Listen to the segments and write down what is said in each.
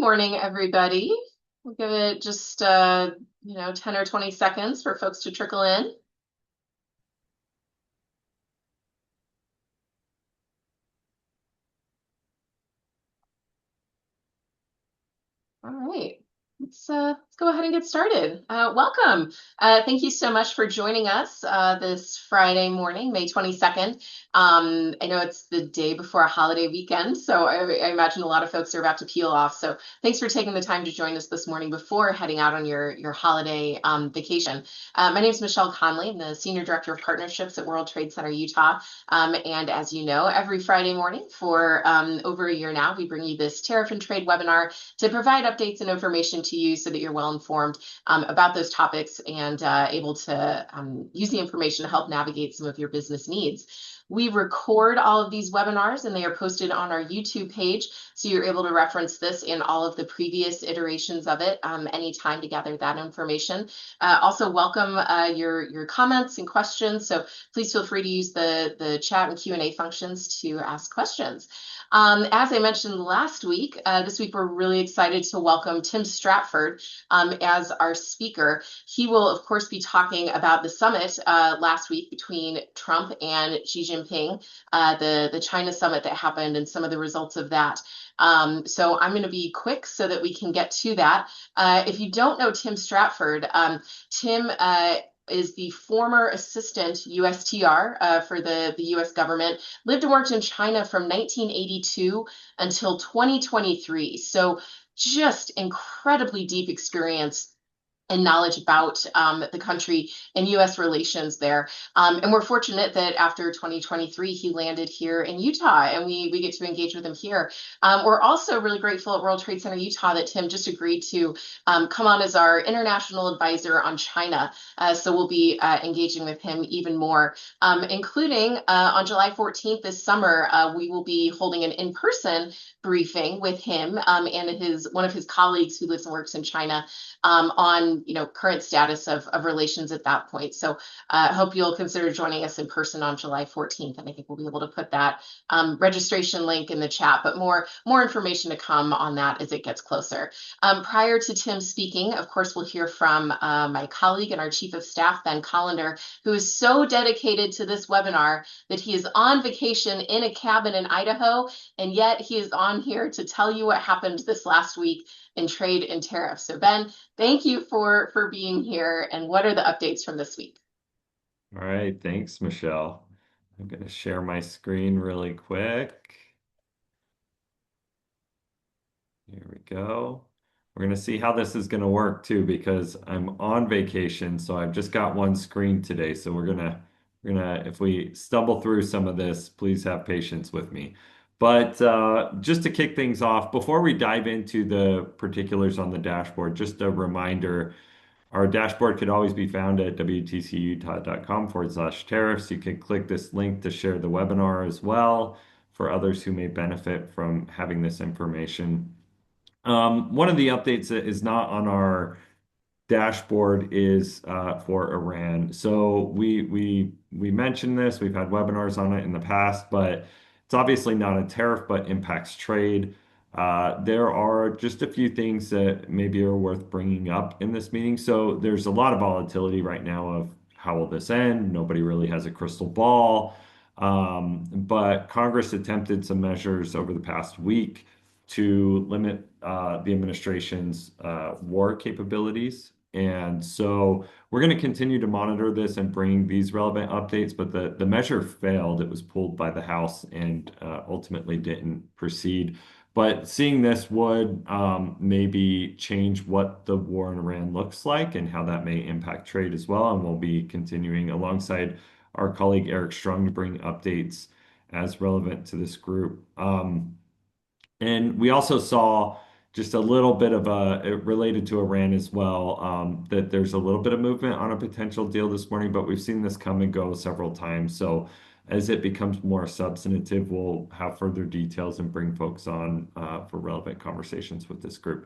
Morning, everybody. We'll give it just 10 or 20 seconds for folks to trickle in. All right. Let's go ahead and get started. Welcome. Thank you so much for joining us this Friday morning, May 22nd. I know it's the day before a holiday weekend, so I imagine a lot of folks are about to peel off. So thanks for taking the time to join us this morning before heading out on your holiday vacation. My name is Michelle Conley. I'm the Senior Director of Partnerships at World Trade Center Utah. And as you know, every Friday morning for over a year now, we bring you this tariff and trade webinar to provide updates and information to you so that you're well informed about those topics and able to use the information to help navigate some of your business needs. We record all of these webinars and they are posted on our YouTube page, so you're able to reference this in all of the previous iterations of it anytime to gather that information. Also welcome your comments and questions, so please feel free to use the chat and Q&A functions to ask questions. As I mentioned last week, this week we're really excited to welcome Tim Stratford as our speaker. He will, of course, be talking about the summit last week between Trump and Xi Jinping, the China summit that happened and some of the results of that. So I'm going to be quick so that we can get to that. If you don't know Tim Stratford, Tim is the former assistant USTR for the US government, lived and worked in China from 1982 until 2023. So just incredibly deep experience and knowledge about the country and U.S. relations there. And we're fortunate that after 2023, he landed here in Utah and we get to engage with him here. We're also really grateful at World Trade Center Utah that Tim just agreed to come on as our international advisor on China. So we'll be engaging with him even more, including on July 14th this summer, we will be holding an in-person briefing with him and one of his colleagues who lives and works in China on current status of relations at that point. So I hope you'll consider joining us in person on July 14th. And I think we'll be able to put that registration link in the chat, but more information to come on that as it gets closer. Prior to Tim speaking, of course, we'll hear from my colleague and our Chief of Staff, Ben Collender, who is so dedicated to this webinar that he is on vacation in a cabin in Idaho, and yet he is on here to tell you what happened this last week in trade and tariffs. So Ben, thank you for being here. And what are the updates from this week? All right, thanks, Michelle. I'm going to share my screen really quick. Here we go. We're going to see how this is going to work too, because I'm on vacation, so I've just got one screen today. So if we stumble through some of this, please have patience with me. But just to kick things off, before we dive into the particulars on the dashboard, just a reminder. Our dashboard could always be found at wtcutah.com/tariffs. You can click this link to share the webinar as well for others who may benefit from having this information. One of the updates that is not on our dashboard is for Iran. So we mentioned this. We've had webinars on it in the past, but it's obviously not a tariff, but impacts trade. There are just a few things that maybe are worth bringing up in this meeting. So there's a lot of volatility right now of how will this end? Nobody really has a crystal ball. But Congress attempted some measures over the past week to limit the administration's war capabilities. And so we're going to continue to monitor this and bring these relevant updates, but the measure failed. It was pulled by the House and ultimately didn't proceed. But seeing this would maybe change what the war in Iran looks like and how that may impact trade as well. And we'll be continuing alongside our colleague Eric Strong to bring updates as relevant to this group. And we also saw just a little bit of related to Iran as well, that there's a little bit of movement on a potential deal this morning, but we've seen this come and go several times. So as it becomes more substantive, we'll have further details and bring folks on for relevant conversations with this group.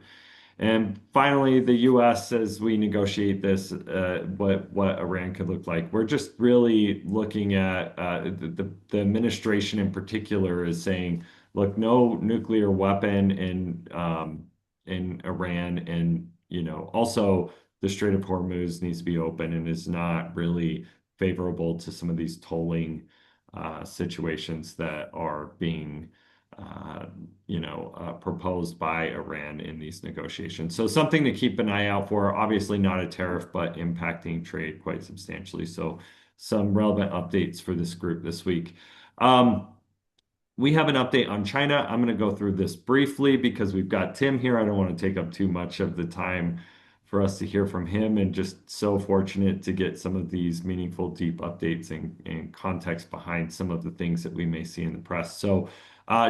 And finally, the U.S., as we negotiate this, what Iran could look like, we're just really looking at the administration in particular is saying, look, no nuclear weapon and in Iran, and also the Strait of Hormuz needs to be open and is not really favorable to some of these tolling situations that are being proposed by Iran in these negotiations. So something to keep an eye out for. Obviously not a tariff, but impacting trade quite substantially. So some relevant updates for this group this week. Um, we have an update on China. I'm going to go through this briefly because we've got Tim here. I don't want to take up too much of the time for us to hear from him, and just so fortunate to get some of these meaningful, deep updates and context behind some of the things that we may see in the press. So,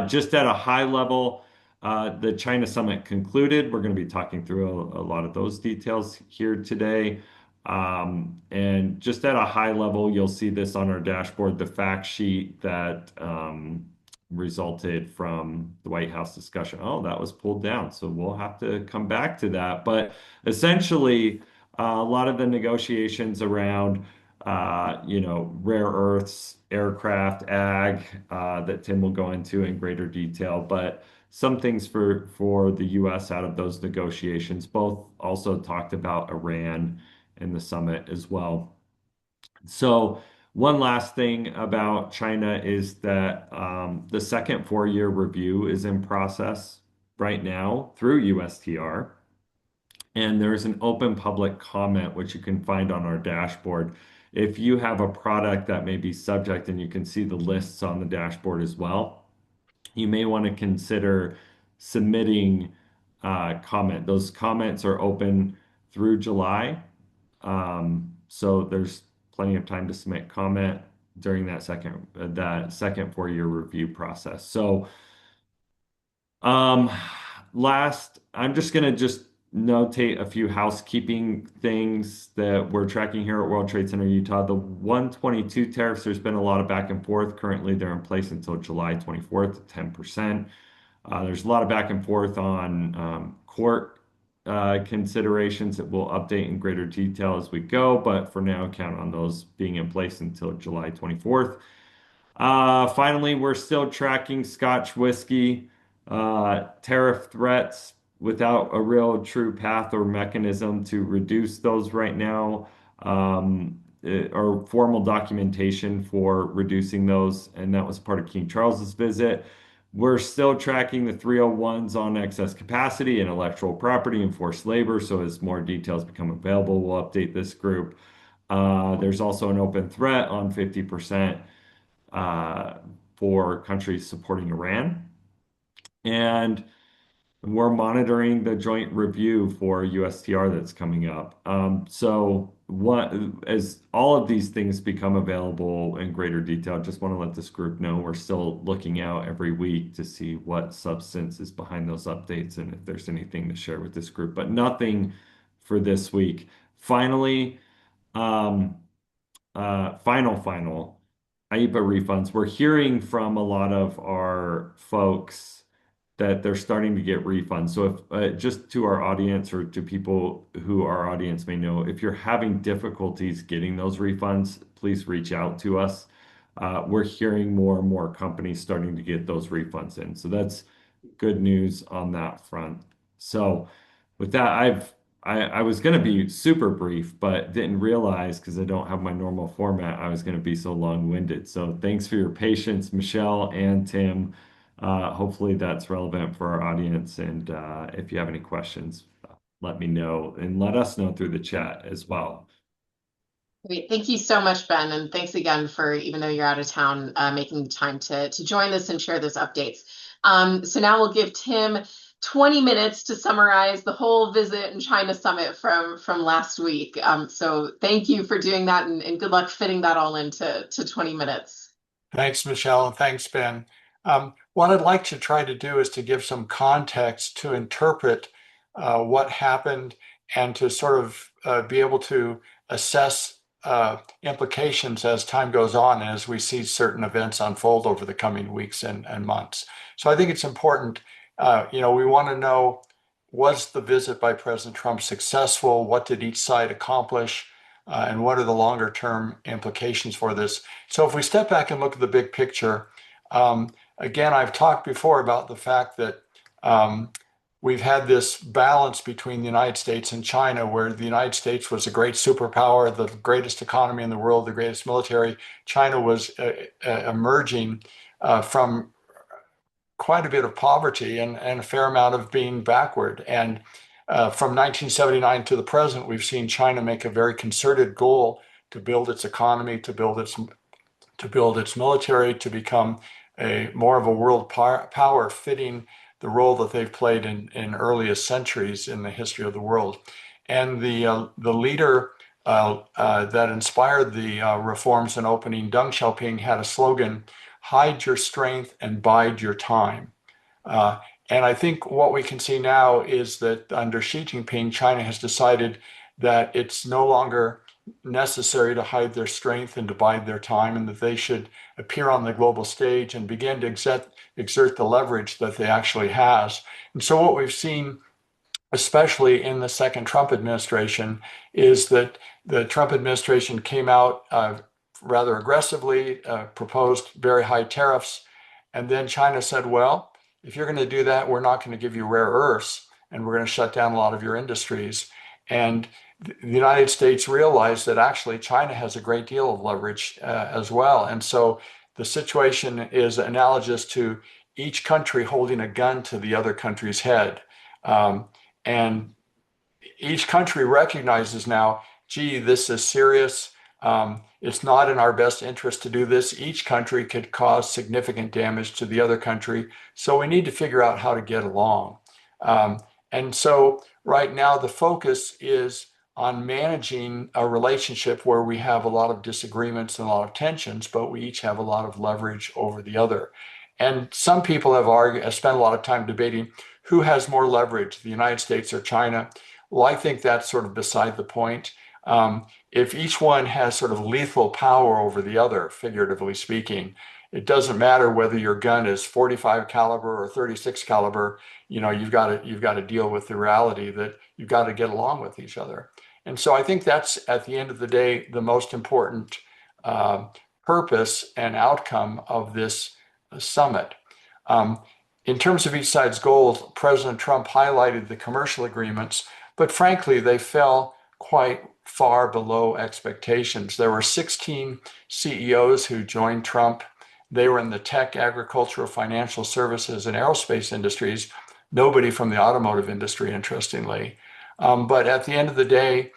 just at a high level, the China summit concluded. We're going to be talking through a lot of those details here today. And just at a high level, you'll see this on our dashboard, the fact sheet that resulted from the White House discussion. Oh, that was pulled down. So we'll have to come back to that. But essentially, a lot of the negotiations around, rare earths, aircraft, ag, that Tim will go into in greater detail. But some things for the U.S. out of those negotiations, both also talked about Iran in the summit as well. So, one last thing about China is that the second 4-year review is in process right now through USTR. And there's an open public comment, which you can find on our dashboard. If you have a product that may be subject, and you can see the lists on the dashboard as well, you may want to consider submitting comment. Those comments are open through July. So there's plenty of time to submit comment during that second 4-year review process. So um, last, I'm just gonna just notate a few housekeeping things that we're tracking here at World Trade Center Utah. The 122 tariffs, there's been a lot of back and forth. Currently, they're in place until July 24th at 10%. There's a lot of back and forth on court considerations that we'll update in greater detail as we go, but for now, count on those being in place until July 24th. Finally, we're still tracking Scotch whiskey tariff threats without a real true path or mechanism to reduce those right now, or formal documentation for reducing those. And that was part of King Charles's visit. We're still tracking the 301s on excess capacity, intellectual property, and forced labor. So as more details become available, we'll update this group. There's also an open threat on 50% uh, for countries supporting Iran. And we're monitoring the joint review for USTR that's coming up. So what as all of these things become available in greater detail, just want to let this group know we're still looking out every week to see what substance is behind those updates and if there's anything to share with this group, but nothing for this week. Finally, um, final IEPA refunds. We're hearing from a lot of our folks that they're starting to get refunds. So if just to our audience or to people who our audience may know, if you're having difficulties getting those refunds, please reach out to us. We're hearing more and more companies starting to get those refunds in. So that's good news on that front. So with that, I was going to be super brief, but didn't realize because I don't have my normal format, I was going to be so long-winded. So thanks for your patience, Michelle and Tim. Hopefully that's relevant for our audience. And if you have any questions, let me know and let us know through the chat as well. Great. Thank you so much, Ben. And thanks again for, even though you're out of town, making the time to join us and share those updates. So now we'll give Tim 20 minutes to summarize the whole visit and China summit from last week. So thank you for doing that, and good luck fitting that all into 20 minutes. Thanks, Michelle, and thanks, Ben. What I'd like to try to do is to give some context to interpret what happened and to sort of be able to assess implications as time goes on and as we see certain events unfold over the coming weeks and months. So I think it's important, we want to know, was the visit by President Trump successful? What did each side accomplish? And what are the longer term implications for this? So if we step back and look at the big picture, again, I've talked before about the fact that we've had this balance between the United States and China, where the United States was a great superpower, the greatest economy in the world, the greatest military. China was emerging from quite a bit of poverty and a fair amount of being backward. And from 1979 to the present, we've seen China make a very concerted goal to build its economy, to build its military, to become a more of a world power, fitting the role that they've played in earliest centuries in the history of the world. And the leader that inspired the reforms and opening, Deng Xiaoping, had a slogan: "Hide your strength and bide your time." Uh, and I think what we can see now is that under Xi Jinping, China has decided that it's no longer necessary to hide their strength and to bide their time, and that they should appear on the global stage and begin to exert the leverage that they actually has. And so what we've seen, especially in the second Trump administration, is that the Trump administration came out rather aggressively, proposed very high tariffs, and then China said, well, if you're going to do that, we're not going to give you rare earths, and we're going to shut down a lot of your industries. And the United States realized that actually China has a great deal of leverage as well. And so the situation is analogous to each country holding a gun to the other country's head. And each country recognizes now, gee, this is serious. It's not in our best interest to do this. Each country could cause significant damage to the other country. So we need to figure out how to get along. And so right now, the focus is on managing a relationship where we have a lot of disagreements and a lot of tensions, but we each have a lot of leverage over the other. And some people have spent a lot of time debating who has more leverage, the United States or China. Well, I think that's sort of beside the point. If each one has sort of lethal power over the other, figuratively speaking, it doesn't matter whether your gun is 45 caliber or 36 caliber. You've got to deal with the reality that you've got to get along with each other. And so I think that's, at the end of the day, the most important purpose and outcome of this summit. In terms of each side's goals, President Trump highlighted the commercial agreements, but frankly, they fell quite far below expectations. There were 16 CEOs who joined Trump. They were in the tech, agricultural, financial services, and aerospace industries. Nobody from the automotive industry, interestingly. But at the end of the day,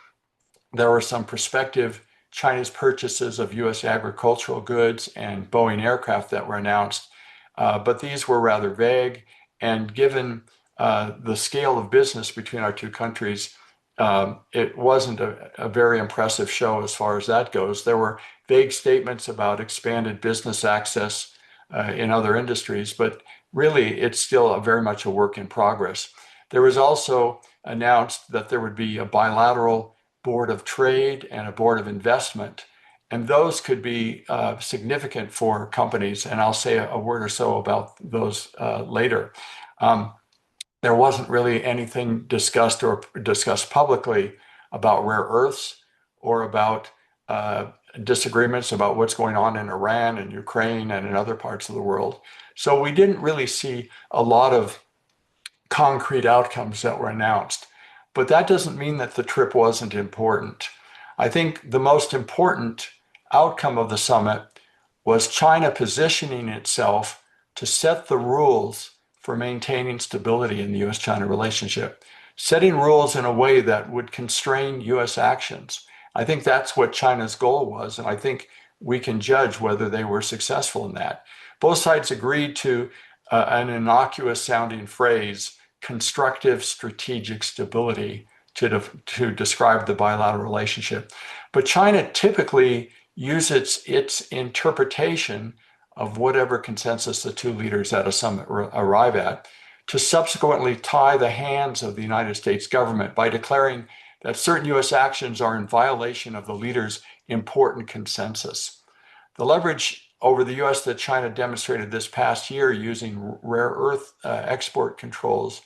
there were some prospective Chinese purchases of U.S. agricultural goods and Boeing aircraft that were announced. But these were rather vague. And given the scale of business between our two countries, it wasn't a very impressive show as far as that goes. There were vague statements about expanded business access in other industries, but really it's still very much a work in progress. There was also announced that there would be a bilateral board of trade and a board of investment, and those could be significant for companies, and I'll say a word or so about those later. There wasn't really anything discussed publicly about rare earths or about disagreements about what's going on in Iran and Ukraine and in other parts of the world. So we didn't really see a lot of concrete outcomes that were announced. But that doesn't mean that the trip wasn't important. I think the most important outcome of the summit was China positioning itself to set the rules for maintaining stability in the US-China relationship, setting rules in a way that would constrain US actions. I think that's what China's goal was, and I think we can judge whether they were successful in that. Both sides agreed to an innocuous sounding phrase, constructive strategic stability, to describe the bilateral relationship. But China typically uses its interpretation of whatever consensus the two leaders at a summit arrive at to subsequently tie the hands of the United States government by declaring that certain US actions are in violation of the leaders' important consensus. The leverage over the US that China demonstrated this past year using rare earth export controls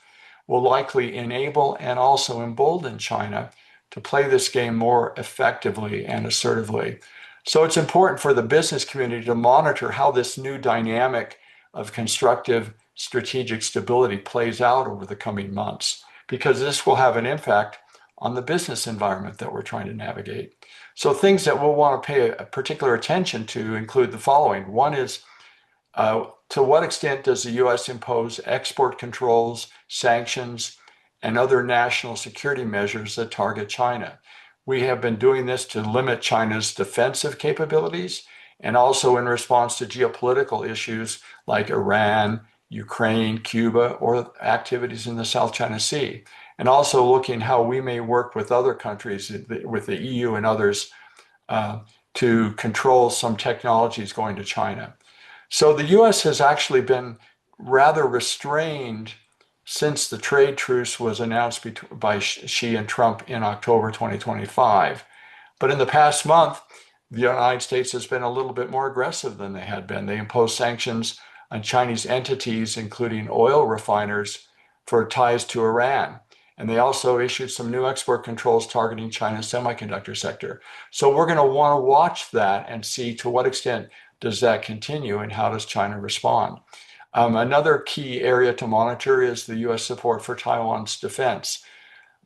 will likely enable and also embolden China to play this game more effectively and assertively. So it's important for the business community to monitor how this new dynamic of constructive strategic stability plays out over the coming months, because this will have an impact on the business environment that we're trying to navigate. So things that we'll want to pay a particular attention to include the following. One is, to what extent does the U.S. impose export controls, sanctions, and other national security measures that target China? We have been doing this to limit China's defensive capabilities and also in response to geopolitical issues like Iran, Ukraine, Cuba, or activities in the South China Sea. And also looking how we may work with other countries, with the EU and others, to control some technologies going to China. So the US has actually been rather restrained since the trade truce was announced by Xi and Trump in October 2025. But in the past month, the United States has been a little bit more aggressive than they had been. They imposed sanctions on Chinese entities, including oil refiners, for ties to Iran. And they also issued some new export controls targeting China's semiconductor sector. So we're going to want to watch that and see to what extent does that continue and how does China respond. Another key area to monitor is the U.S. support for Taiwan's defense.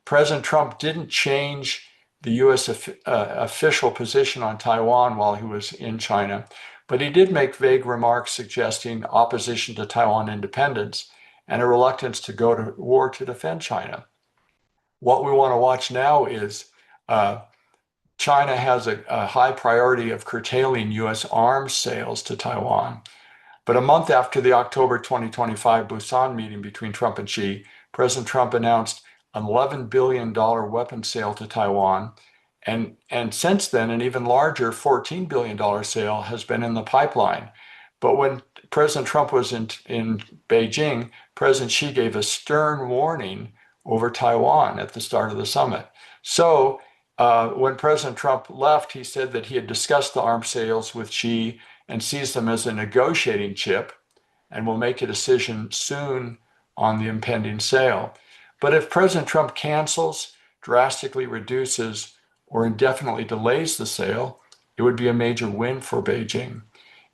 President Trump didn't change the U.S. official position on Taiwan while he was in China, but he did make vague remarks suggesting opposition to Taiwan independence and a reluctance to go to war to defend China. What we want to watch now is China has a high priority of curtailing U.S. arms sales to Taiwan. But a month after the October 2025 Busan meeting between Trump and Xi, President Trump announced an $11 billion weapons sale to Taiwan. And since then, an even larger $14 billion sale has been in the pipeline. But when President Trump was in Beijing, President Xi gave a stern warning over Taiwan at the start of the summit. So when President Trump left, he said that he had discussed the arms sales with Xi and sees them as a negotiating chip and will make a decision soon on the impending sale. But if President Trump cancels, drastically reduces, or indefinitely delays the sale, it would be a major win for Beijing.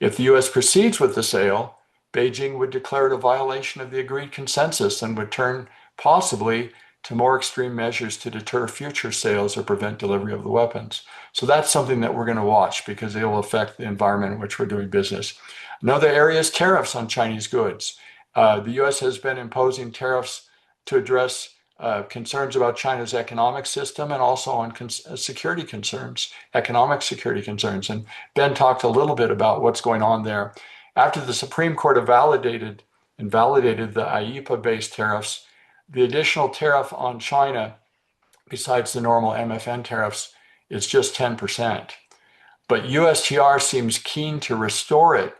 If the U.S. proceeds with the sale, Beijing would declare it a violation of the agreed consensus and would turn possibly to more extreme measures to deter future sales or prevent delivery of the weapons. So that's something that we're going to watch because it will affect the environment in which we're doing business. Another area is tariffs on Chinese goods. The U.S. has been imposing tariffs to address concerns about China's economic system and also on security concerns, economic security concerns. And Ben talked a little bit about what's going on there. After the Supreme Court invalidated the IEEPA-based tariffs, the additional tariff on China, besides the normal MFN tariffs, is just 10%. But USTR seems keen to restore it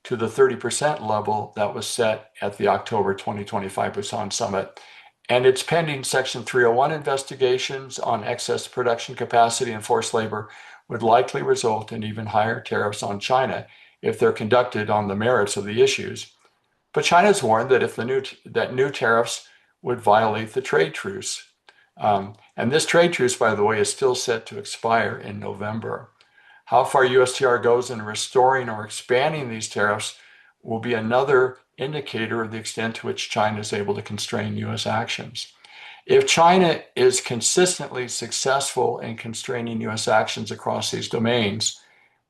to the 30% level that was set at the October 2025 Busan Summit. And it's pending Section 301 investigations on excess production capacity and forced labor would likely result in even higher tariffs on China if they're conducted on the merits of the issues. But China's warned that if new tariffs would violate the trade truce. And this trade truce, by the way, is still set to expire in November. How far USTR goes in restoring or expanding these tariffs will be another indicator of the extent to which China is able to constrain U.S. actions. If China is consistently successful in constraining U.S. actions across these domains,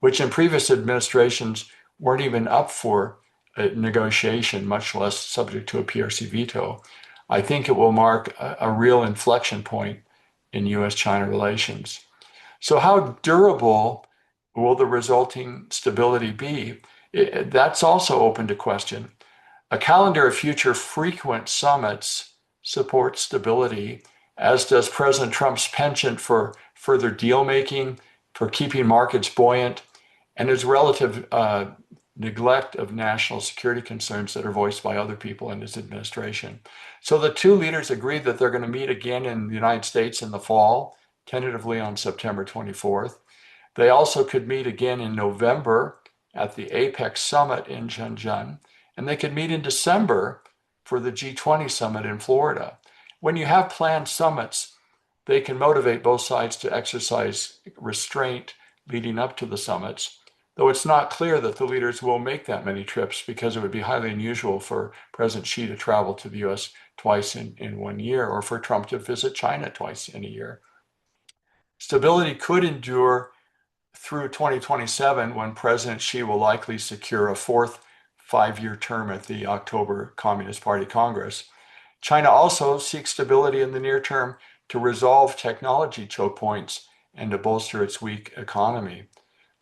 which in previous administrations weren't even up for a negotiation, much less subject to a PRC veto, I think it will mark a real inflection point in U.S.-China relations. So how durable will the resulting stability be? That's also open to question. A calendar of future frequent summits supports stability, as does President Trump's penchant for further deal-making, for keeping markets buoyant, and his relative neglect of national security concerns that are voiced by other people in his administration. So the two leaders agreed that they're going to meet again in the United States in the fall, tentatively on September 24th. They also could meet again in November at the APEC summit in Shenzhen, and they could meet in December for the G20 summit in Florida. When you have planned summits, they can motivate both sides to exercise restraint leading up to the summits, though it's not clear that the leaders will make that many trips because it would be highly unusual for President Xi to travel to the US twice in 1 year or for Trump to visit China twice in a year. Stability could endure through 2027 when President Xi will likely secure a fourth 5-year term at the October Communist Party Congress. China also seeks stability in the near term to resolve technology choke points and to bolster its weak economy.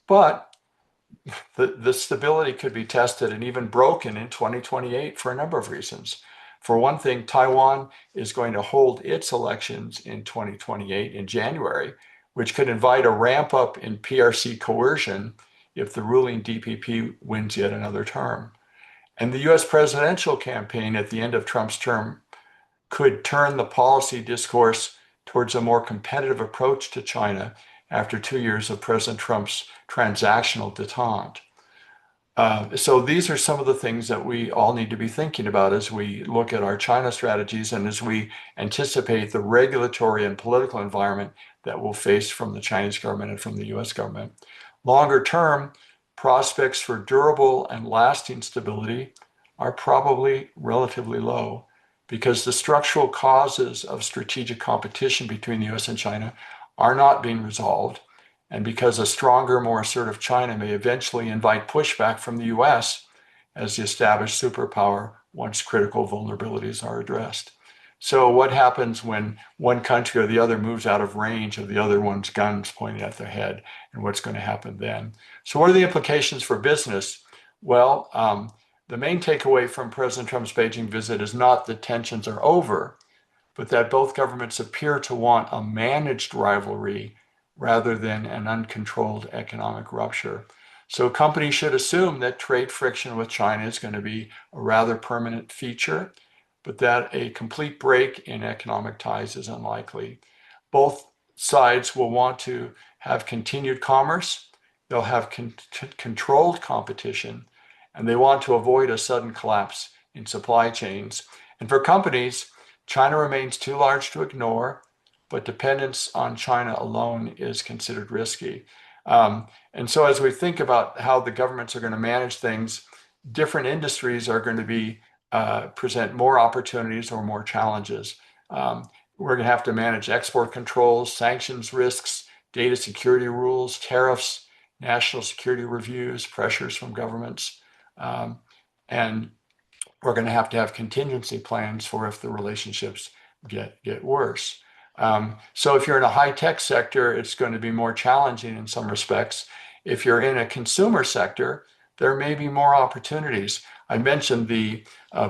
But the stability could be tested and even broken in 2028 for a number of reasons. For one thing, Taiwan is going to hold its elections in 2028 in January, which could invite a ramp up in PRC coercion if the ruling DPP wins yet another term. And the US presidential campaign at the end of Trump's term could turn the policy discourse towards a more competitive approach to China after 2 years of President Trump's transactional detente. So these are some of the things that we all need to be thinking about as we look at our China strategies and as we anticipate the regulatory and political environment that we'll face from the Chinese government and from the US government. Longer term, prospects for durable and lasting stability are probably relatively low because the structural causes of strategic competition between the US and China are not being resolved, and because a stronger, more assertive China may eventually invite pushback from the US as the established superpower once critical vulnerabilities are addressed. So, what happens when one country or the other moves out of range of the other one's guns pointing at their head, and what's going to happen then? So, what are the implications for business? Well, the main takeaway from President Trump's Beijing visit is not that tensions are over, but that both governments appear to want a managed rivalry rather than an uncontrolled economic rupture. So companies should assume that trade friction with China is going to be a rather permanent feature, but that a complete break in economic ties is unlikely. Both sides will want to have continued commerce, they'll have controlled competition, and they want to avoid a sudden collapse in supply chains. And for companies, China remains too large to ignore, but dependence on China alone is considered risky. And so, as we think about how the governments are going to manage things, different industries are going to be present more opportunities or more challenges. We're going to have to manage export controls, sanctions risks, data security rules, tariffs, national security reviews, pressures from governments, and we're going to have contingency plans for if the relationships get worse. So if you're in a high-tech sector, it's going to be more challenging in some respects. If you're in a consumer sector, there may be more opportunities. I mentioned the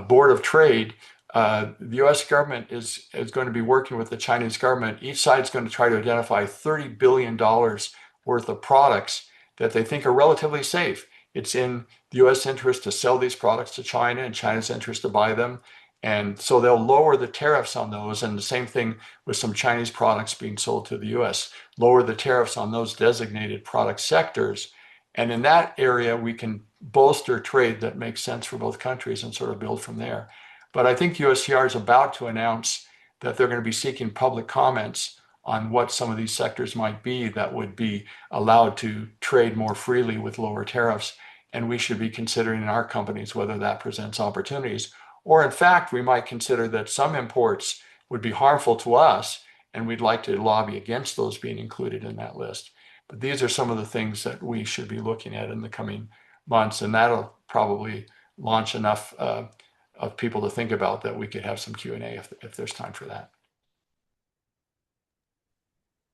Board of Trade. The US government is going to be working with the Chinese government. Each side is going to try to identify $30 billion worth of products that they think are relatively safe. It's in the US interest to sell these products to China and China's interest to buy them. And so they'll lower the tariffs on those. And the same thing with some Chinese products being sold to the US, lower the tariffs on those designated product sectors. And in that area, we can bolster trade that makes sense for both countries and sort of build from there. But I think USTR is about to announce that they're going to be seeking public comments on what some of these sectors might be that would be allowed to trade more freely with lower tariffs. And we should be considering in our companies whether that presents opportunities. Or in fact, we might consider that some imports would be harmful to us, and we'd like to lobby against those being included in that list. But these are some of the things that we should be looking at in the coming months, and that'll probably launch enough of people to think about that we could have some Q&A if there's time for that.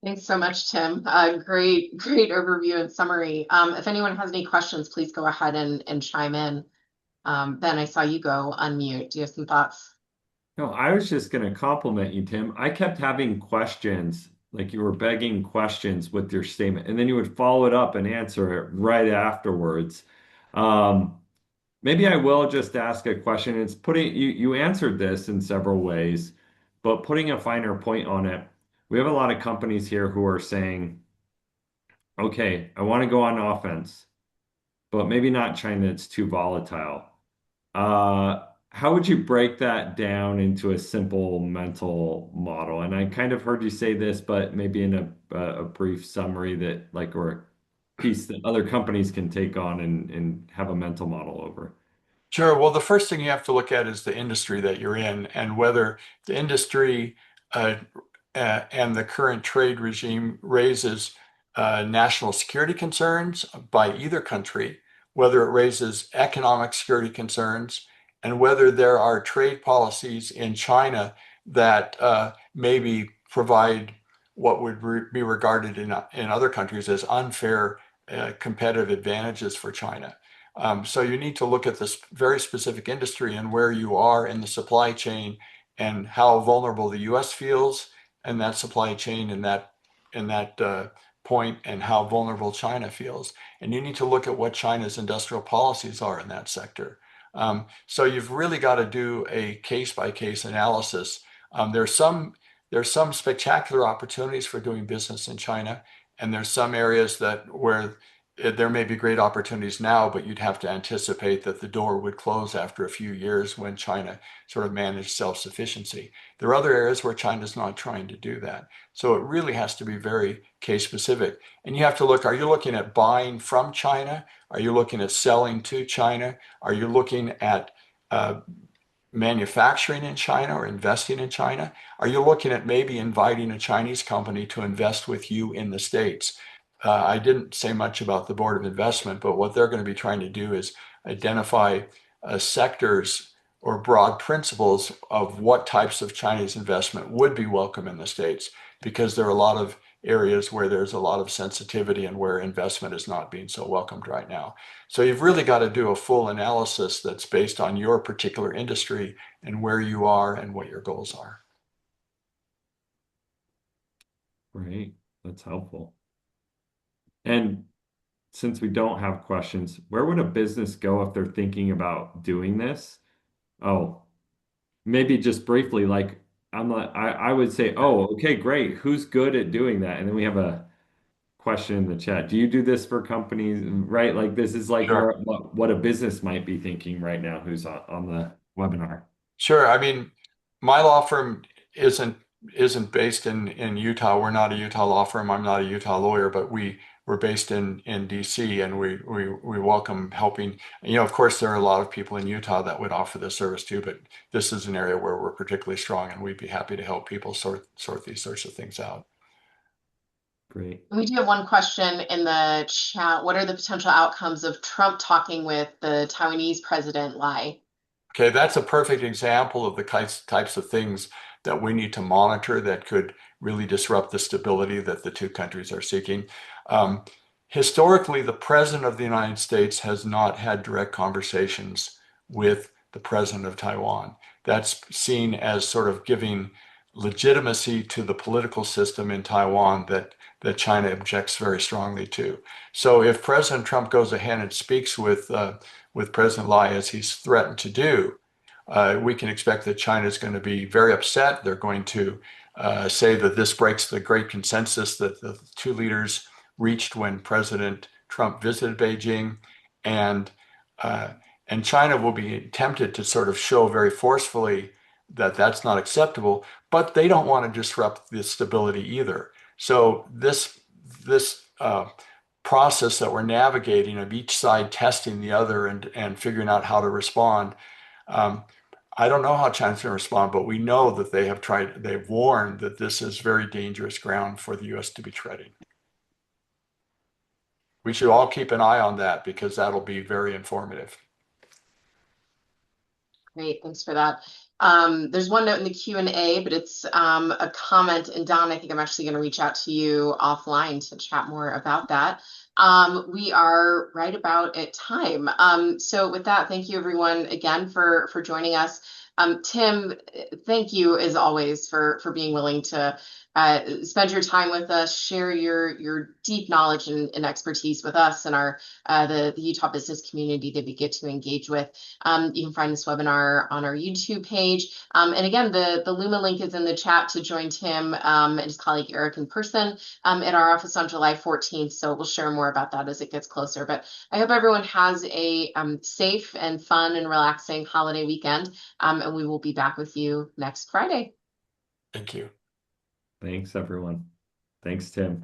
Thanks so much, Tim. Great overview and summary. If anyone has any questions, please go ahead and chime in. Ben, I saw you go unmute. Do you have some thoughts? No, I was just going to compliment you, Tim. I kept having questions, like you were begging questions with your statement, and then you would follow it up and answer it right afterwards. Um, Maybe I will just ask a question. It's putting you answered this in several ways, but putting a finer point on it. We have a lot of companies here who are saying, okay, I want to go on offense, but maybe not China, it's too volatile. How would you break that down into a simple mental model? And I kind of heard you say this, but maybe in a brief summary that like, or piece that other companies can take on and have a mental model over. Sure. Well, the first thing you have to look at is the industry that you're in and whether the industry uh, and the current trade regime raises national security concerns by either country, whether it raises economic security concerns, and whether there are trade policies in China that maybe provide what would be regarded in other countries as unfair competitive advantages for China. So you need to look at this very specific industry and where you are in the supply chain and how vulnerable the U.S. feels in that supply chain in that point and how vulnerable China feels. And you need to look at what China's industrial policies are in that sector. So you've really got to do a case by case analysis. There's some spectacular opportunities for doing business in China, and there's some areas that where there may be great opportunities now, but you'd have to anticipate that the door would close after a few years when China sort of managed self-sufficiency. There are other areas where China's not trying to do that. So it really has to be very case specific. And you have to look, are you looking at buying from China? Are you looking at selling to China? Are you looking at manufacturing in China or investing in China? Are you looking at maybe inviting a Chinese company to invest with you in the States? I didn't say much about the Board of Investment, but what they're going to be trying to do is identify sectors or broad principles of what types of Chinese investment would be welcome in the States, because there are a lot of areas where there's a lot of sensitivity and where investment is not being so welcomed right now. So you've really got to do a full analysis that's based on your particular industry and where you are and what your goals are. Right. That's helpful. And since we don't have questions, where would a business go if they're thinking about doing this? Oh, maybe just briefly, like I would say, oh, okay, great. Who's good at doing that? And then we have a question in the chat. Do you do this for companies? Right? Like this is like Sure. where what a business might be thinking right now who's on the webinar. Sure. I mean, my law firm isn't based in Utah. We're not a Utah law firm. I'm not a Utah lawyer, but we're based in DC, and we welcome helping. Of course, there are a lot of people in Utah that would offer this service too, but this is an area where we're particularly strong, and we'd be happy to help people sort these sorts of things out. Great. We do have one question in the chat. What are the potential outcomes of Trump talking with the Taiwanese president Lai? Okay, that's a perfect example of the types of things that we need to monitor that could really disrupt the stability that the two countries are seeking. Um, Historically, the President of the United States has not had direct conversations with the President of Taiwan. That's seen as sort of giving legitimacy to the political system in Taiwan that China objects very strongly to. So if President Trump goes ahead and speaks with President Lai, as he's threatened to do, we can expect that China is going to be very upset. They're going to say that this breaks the great consensus that the two leaders reached when President Trump visited Beijing, and uh, and China will be tempted to sort of show very forcefully that that's not acceptable, but they don't want to disrupt the stability either. So this process that we're navigating of each side testing the other and figuring out how to respond. Um, I don't know how China's going to respond, but we know that they've warned that this is very dangerous ground for the US to be treading. We should all keep an eye on that because that'll be very informative. Great, thanks for that. There's one note in the Q&A, but it's a comment. And Don, I think I'm actually going to reach out to you offline to chat more about that. We are right about at time. So with that, thank you everyone again for joining us. Tim, thank you as always for being willing to spend your time with us, share your deep knowledge and expertise with us and our the Utah business community that we get to engage with. You can find this webinar on our YouTube page. And again, the Luma link is in the chat to join Tim and his colleague Eric in person at our office on July 14th. So we'll share more about that as it gets closer. But I hope everyone has a safe and fun and relaxing holiday weekend. And we will be back with you next Friday. Thank you. Thanks, everyone. Thanks, Tim.